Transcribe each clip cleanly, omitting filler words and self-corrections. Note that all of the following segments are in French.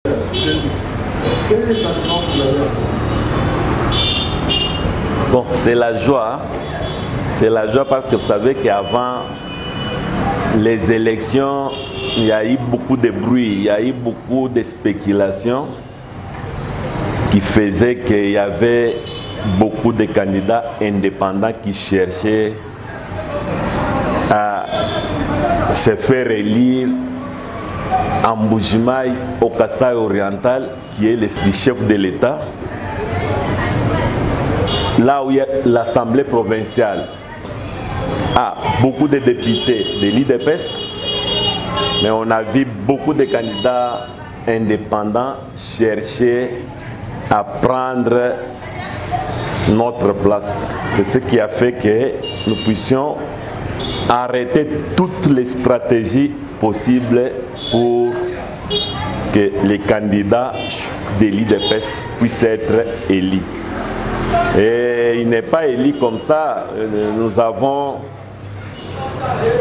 Quel est le sentiment que vous avez? Bon, c'est la joie. C'est la joie parce que vous savez qu'avant les élections, il y a eu beaucoup de bruit, il y a eu beaucoup de spéculations qui faisaient qu'il y avait beaucoup de candidats indépendants qui cherchaient à se faire élire en Mbuji-Mayi au Kasaï oriental, qui est le chef de l'État, là où il y a l'Assemblée provinciale a beaucoup de députés de l'IDPS, mais on a vu beaucoup de candidats indépendants chercher à prendre notre place. C'est ce qui a fait que nous puissions arrêter toutes les stratégies possibles pour que les candidats de l'IDPS puissent être élus. Et il n'est pas élu comme ça. Nous avons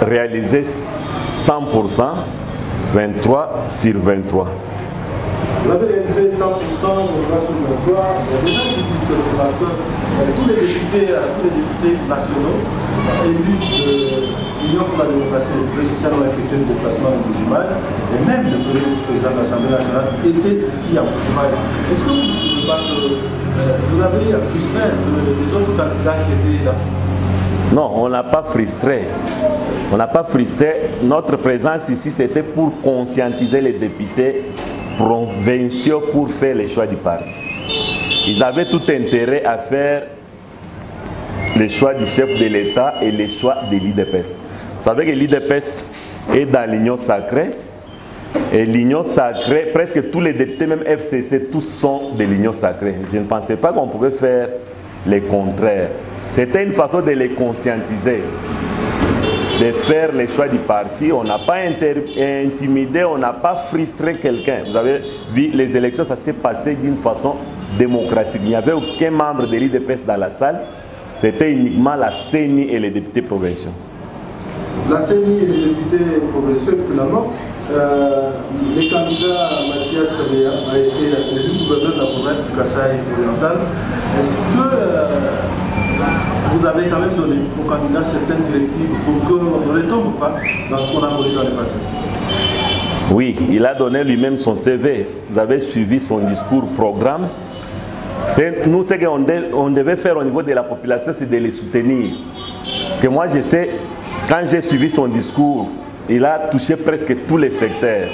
réalisé 100%, 23 sur 23. Vous avez réalisé 100% de 23 sur 23. Il y a des gens qui disent que c'est parce que tous les députés nationaux élus de l'Union pour la démocratie et le progrès social ont effectué le déplacement de Mbuji-Mayi, et même le premier vice-président de l'Assemblée nationale était ici à Mbuji-Mayi. Est-ce que vous ne trouvez pas que vous avez frustré les autres candidats qui étaient là? Non, on n'a pas frustré. On n'a pas frustré. Notre présence ici, c'était pour conscientiser les députés provinciaux pour faire les choix du parti. Ils avaient tout intérêt à faire les choix du chef de l'État et les choix de l'IDPS. Vous savez que l'IDPS est dans l'Union sacrée. Et l'Union sacrée, presque tous les députés, même FCC, tous sont de l'Union sacrée. Je ne pensais pas qu'on pouvait faire le contraire. C'était une façon de les conscientiser, de faire les choix du parti. On n'a pas intimidé, on n'a pas frustré quelqu'un. Vous avez vu, les élections, ça s'est passé d'une façon démocratique. Il n'y avait aucun membre de l'IDPS dans la salle. C'était uniquement la CENI et les députés provinciaux. La CENI et les députés provinciaux, finalement, le candidat Mathias Kabeya a été élu gouverneur de la province du Kasaï oriental. Est-ce que vous avez quand même donné au candidat certaines directives pour qu'on ne retombe pas dans ce qu'on a connu dans le passé? Oui, il a donné lui-même son CV. Vous avez suivi son discours programme. Nous, ce qu'on devait faire au niveau de la population, c'est de les soutenir. Parce que moi, je sais, quand j'ai suivi son discours, il a touché presque tous les secteurs.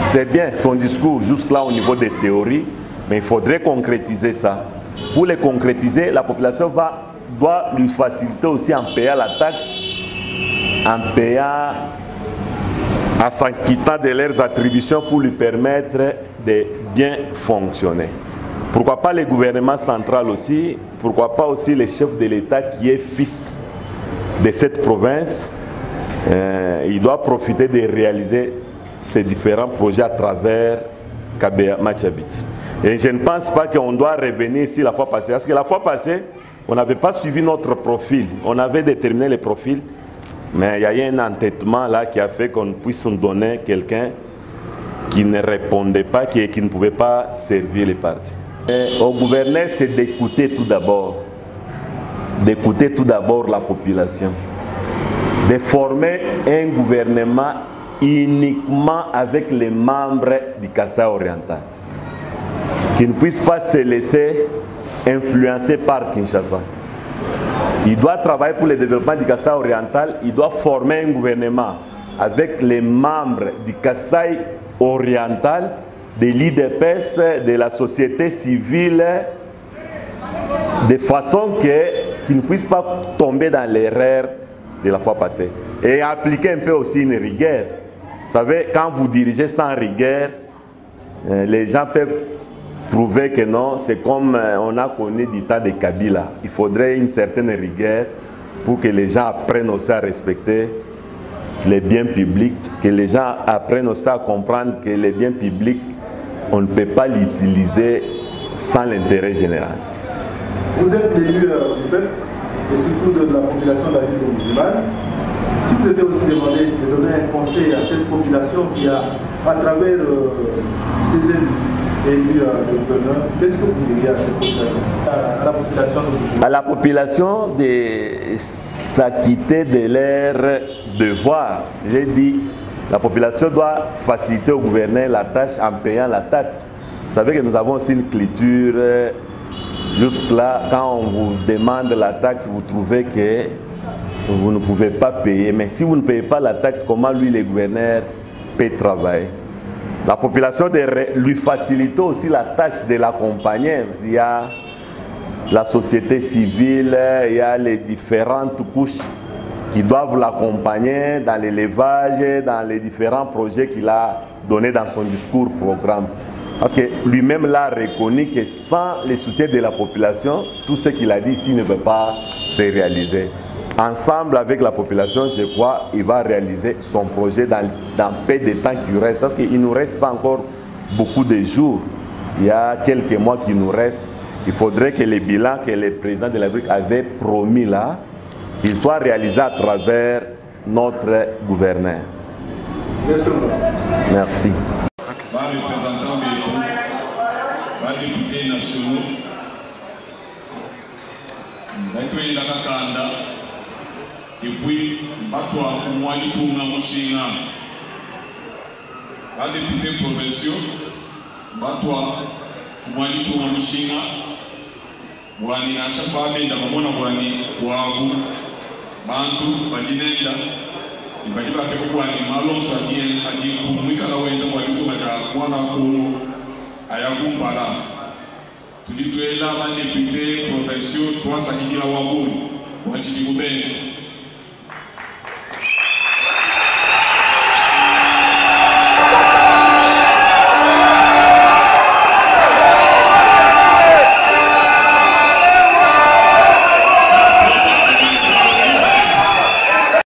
C'est bien son discours jusque-là au niveau des théories, mais il faudrait concrétiser ça. Pour les concrétiser, la population doit lui faciliter aussi en payant la taxe, en payant, en s'en quittant de leurs attributions pour lui permettre de bien fonctionner. Pourquoi pas le gouvernement central aussi, pourquoi pas aussi le chef de l'État qui est fils de cette province. Il doit profiter de réaliser ces différents projets à travers Kabeya Mathiabit. Et je ne pense pas qu'on doit revenir ici la fois passée. Parce que la fois passée, on n'avait pas suivi notre profil. On avait déterminé les profils, mais il y a eu un entêtement là qui a fait qu'on puisse nous donner quelqu'un qui ne répondait pas, qui ne pouvait pas servir les partis. Et au gouverneur, c'est d'écouter tout d'abord. D'écouter tout d'abord la population. De former un gouvernement uniquement avec les membres du Kasaï oriental, qui ne puisse pas se laisser influencer par Kinshasa. Il doit travailler pour le développement du Kasaï oriental, il doit former un gouvernement avec les membres du Kasaï oriental, de l'IDPS, de la société civile, de façon qu'ils ne puissent pas tomber dans l'erreur de la fois passée. Et appliquer un peu aussi une rigueur. Vous savez, quand vous dirigez sans rigueur, les gens peuvent trouver que non, c'est comme on a connu du temps de Kabila. Il faudrait une certaine rigueur pour que les gens apprennent aussi à respecter les biens publics, que les gens apprennent aussi à comprendre que les biens publics, on ne peut pas l'utiliser sans l'intérêt général. Vous êtes l'élu du peuple et surtout de la population de la ville de Mbuji-Mayi. Si vous étiez aussi demandé de donner un conseil à cette population qui a, à travers gouverneur, qu'est-ce que vous diriez à cette population, à la population d'aujourd'hui? À la population de s'acquitter de leurs devoirs. J'ai dit, la population doit faciliter au gouverneur la tâche en payant la taxe. Vous savez que nous avons aussi une culture, jusque-là, quand on vous demande la taxe, vous trouvez que vous ne pouvez pas payer. Mais si vous ne payez pas la taxe, comment lui, le gouverneur, peut travailler? La population de lui faciliter aussi la tâche de l'accompagner. Il y a la société civile, il y a les différentes couches qui doivent l'accompagner dans l'élevage, dans les différents projets qu'il a donnés dans son discours programme. Parce que lui-même l'a reconnu que sans le soutien de la population, tout ce qu'il a dit ici ne peut pas se réaliser. Ensemble avec la population, je crois, il va réaliser son projet dans peu de temps qui reste. Parce qu'il ne nous reste pas encore beaucoup de jours. Il y a quelques mois qui nous restent. Il faudrait que les bilans que le président de la République avait promis là, qu'il soit réalisé à travers notre gouverneur. Merci. Les représentants des groupes, les députés nationaux, et puis, les députés provinciaux, wani ashapa benda mamona wani wagu bantu bajinenda ibajiba ke wani malonso adien kumwika na wenza wali tumaja mwana kulu ayakumbala tuditwela ba député provinciaux twasakikila wabuni wachiti kubenzi